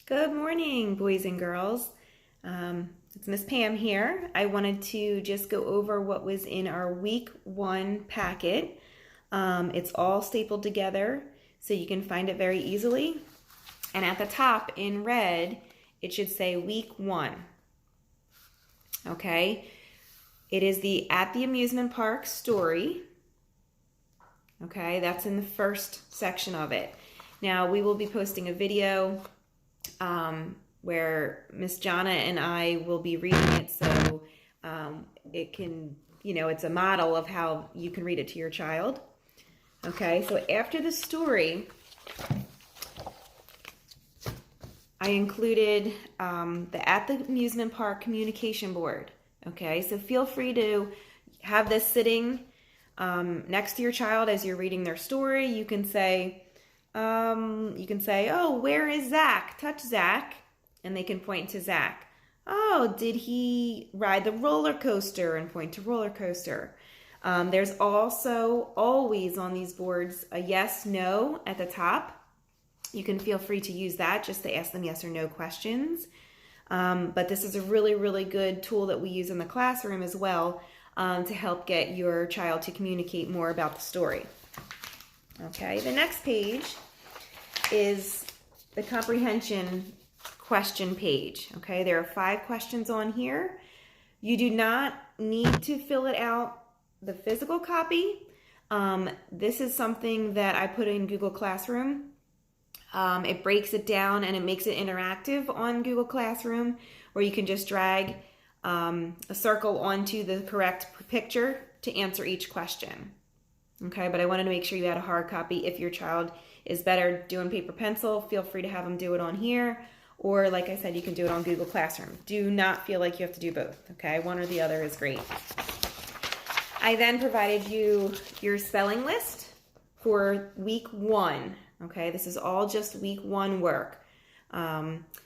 Good morning, boys and girls. It's Miss Pam here. I wanted to just go over what was in our week 1 packet. It's all stapled together so you can find it very easily. And at the top in red, it should say week 1. Okay? It is the At the Amusement Park story. Okay, that's in the first section of it. Now, we will be posting a video where Miss Jonna and I will be reading it, so it can, it's a model of how you can read it to your child. Okay, so after the story, I included the At the Amusement Park communication board. Okay, so feel free to have this sitting next to your child as you're reading their story. You can say, oh, where is Zach? Touch Zach, and they can point to Zach. Oh, did he ride the roller coaster? And point to roller coaster. There's also always on these boards a yes, no at the top. You can feel free to use that just to ask them yes or no questions. But this is a really, really good tool that we use in the classroom as well to help get your child to communicate more about the story. Okay, the next page is the comprehension question page. Okay, there are 5 questions on here. You do not need to fill it out, the physical copy. This is something that I put in Google Classroom. It breaks it down and it makes it interactive on Google Classroom, where you can just drag a circle onto the correct picture to answer each question. Okay, but I wanted to make sure you had a hard copy. If your child is better doing paper pencil, feel free to have them do it on here. Or like I said, you can do it on Google Classroom. Do not feel like you have to do both, okay? One or the other is great. I then provided you your spelling list for week 1, okay? This is all just week 1 work.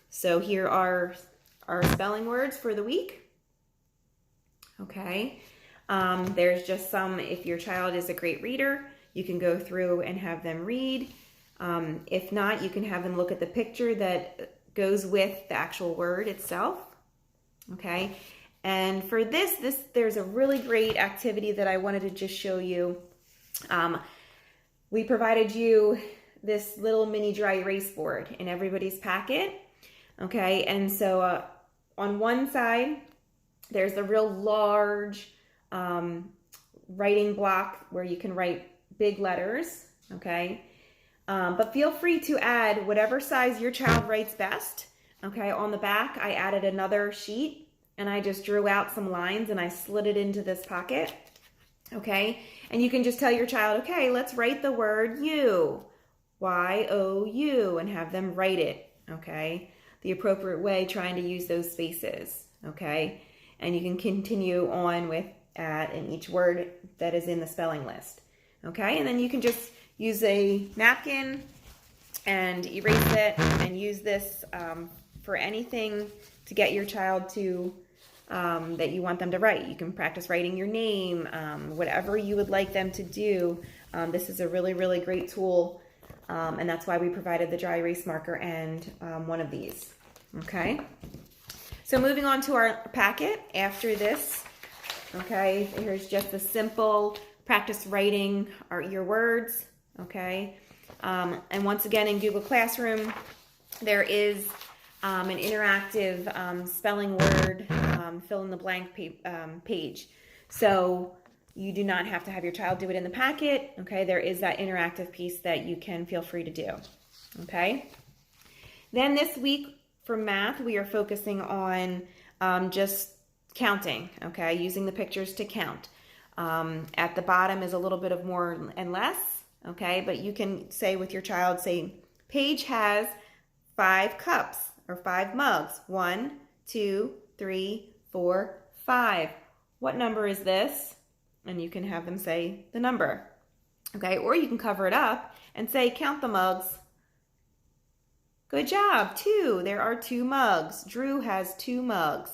So here are our spelling words for the week, okay? There's just some, if your child is a great reader, you can go through and have them read. If not, you can have them look at the picture that goes with the actual word itself. Okay, and for this there's a really great activity that I wanted to just show you. We provided you this little mini dry erase board in everybody's packet. Okay, and so on one side, there's the real large writing block where you can write big letters, okay? But feel free to add whatever size your child writes best, okay? On the back, I added another sheet, and I just drew out some lines, and I slid it into this pocket, okay? And you can just tell your child, okay, let's write the word you, Y-O-U, and have them write it, okay? The appropriate way, trying to use those spaces, okay? And you can continue on with at in each word that is in the spelling list, okay? And then you can just use a napkin and erase it and use this for anything to get your child to that you want them to write. You can practice writing your name, whatever you would like them to do. This is a really, really great tool, and that's why we provided the dry erase marker and one of these, okay? So moving on to our packet after this, okay, here's just a simple practice writing your words, okay? And once again, in Google Classroom, there is an interactive spelling word fill in the blank page. So you do not have to have your child do it in the packet, okay? There is that interactive piece that you can feel free to do, okay? Then this week for math, we are focusing on just counting, okay? Using the pictures to count. At the bottom is a little bit of more and less, okay? But you can say with your child, say, Paige has 5 cups or 5 mugs. 1, 2, 3, 4, 5. What number is this? And you can have them say the number, okay? Or you can cover it up and say, count the mugs. Good job, 2. There are 2 mugs. Drew has 2 mugs.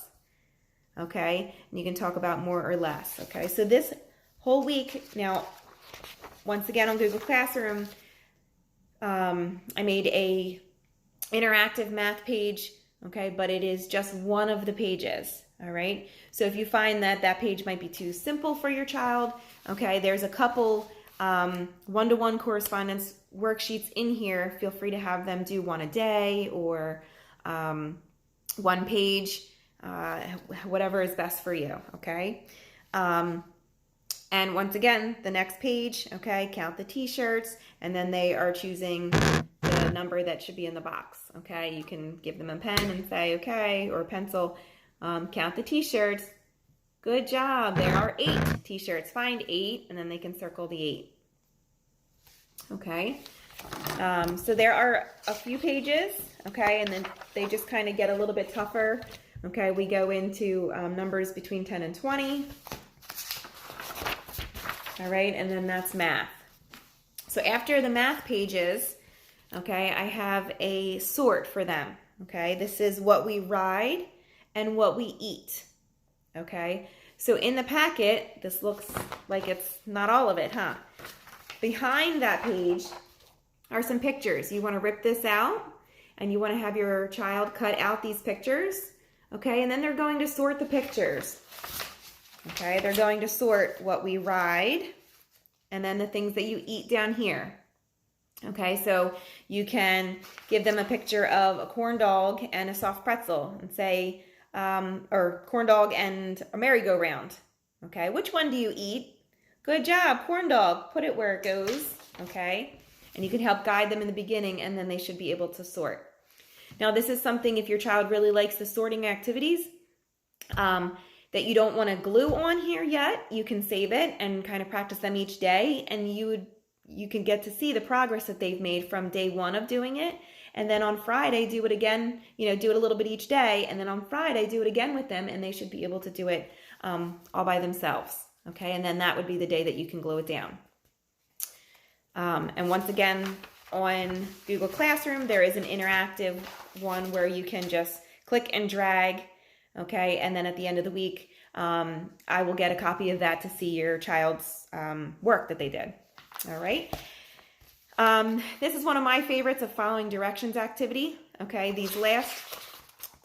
Okay, and you can talk about more or less. Okay, so this whole week, now, once again on Google Classroom, I made a interactive math page, okay, but it is just one of the pages, all right? So if you find that that page might be too simple for your child, okay, there's a couple one-to-one correspondence worksheets in here. Feel free to have them do one a day or one page, whatever is best for you, okay? And once again, the next page, okay, count the t-shirts, and then they are choosing the number that should be in the box, okay? You can give them a pen and say, okay, or a pencil, count the t-shirts. Good job, there are 8 t-shirts. Find 8, and then they can circle the 8. Okay, so there are a few pages, okay, and then they just kind of get a little bit tougher. Okay, we go into numbers between 10 and 20. All right, and then that's math. So after the math pages, okay, I have a sort for them. Okay, this is what we ride and what we eat. Okay, so in the packet, this looks like it's not all of it, huh? Behind that page are some pictures. You want to rip this out and you want to have your child cut out these pictures, okay? And then they're going to sort the pictures, okay? They're going to sort what we ride and then the things that you eat down here, okay? So you can give them a picture of a corn dog and a soft pretzel and say, or corn dog and a merry-go-round, okay? Which one do you eat? Good job, corn dog. Put it where it goes, okay? And you can help guide them in the beginning, and then they should be able to sort. Now, this is something, if your child really likes the sorting activities, that you don't want to glue on here yet, you can save it and kind of practice them each day, and you can get to see the progress that they've made from day 1 of doing it. And then on Friday, do it again, do it a little bit each day, and then on Friday, do it again with them, and they should be able to do it all by themselves. Okay, and then that would be the day that you can glue it down. And once again, on Google Classroom, there is an interactive one where you can just click and drag, okay, and then at the end of the week, I will get a copy of that to see your child's work that they did. All right. This is one of my favorites, of following directions activity. Okay, these last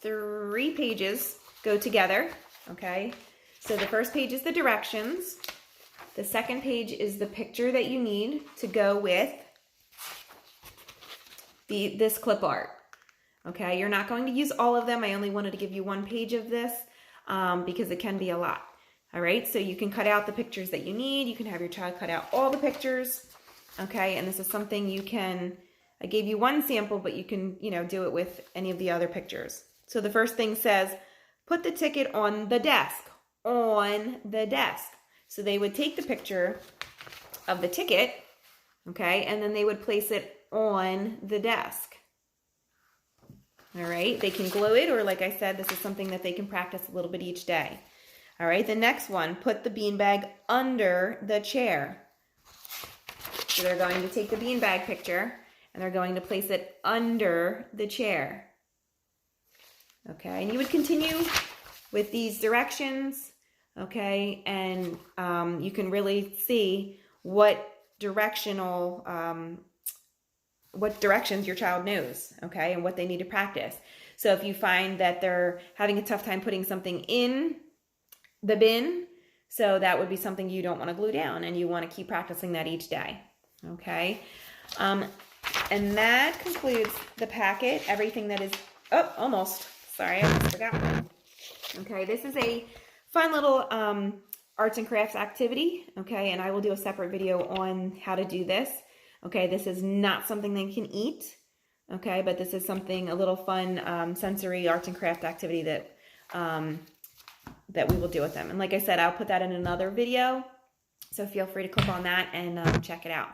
3 pages go together, okay? So the first page is the directions. The second page is the picture that you need to go with this clip art. Okay, you're not going to use all of them. I only wanted to give you 1 page of this because it can be a lot. All right, so you can cut out the pictures that you need. You can have your child cut out all the pictures. Okay, and this is something you can, I gave you 1 sample, but you can, do it with any of the other pictures. So the first thing says, put the ticket on the desk. On the desk. So they would take the picture of the ticket, okay, and then they would place it on the desk. All right, they can glue it, or like I said, this is something that they can practice a little bit each day. All right, the next one, put the beanbag under the chair. So they're going to take the beanbag picture and they're going to place it under the chair. Okay, and you would continue with these directions, okay, and you can really see what directions your child knows, okay, and what they need to practice. So if you find that they're having a tough time putting something in the bin, so that would be something you don't want to glue down, and you want to keep practicing that each day, okay? And that concludes the packet. Everything that is, oh, almost, sorry, I almost forgot one. Okay, this is a fun little arts and crafts activity, okay, and I will do a separate video on how to do this. Okay, this is not something they can eat, okay, but this is something, a little fun sensory arts and craft activity that that we will do with them. And like I said, I'll put that in another video, so feel free to click on that and check it out.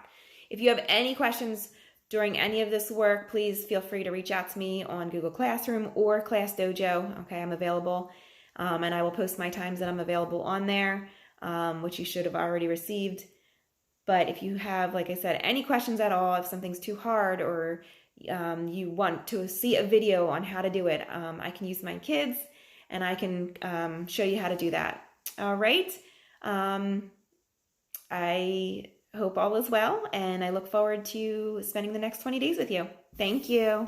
If you have any questions during any of this work, please feel free to reach out to me on Google Classroom or Class Dojo. Okay, I'm available, and I will post my times that I'm available on there, which you should have already received. But if you have, like I said, any questions at all, if something's too hard, or you want to see a video on how to do it, I can use my kids and I can show you how to do that. All right. I hope all is well, and I look forward to spending the next 20 days with you. Thank you.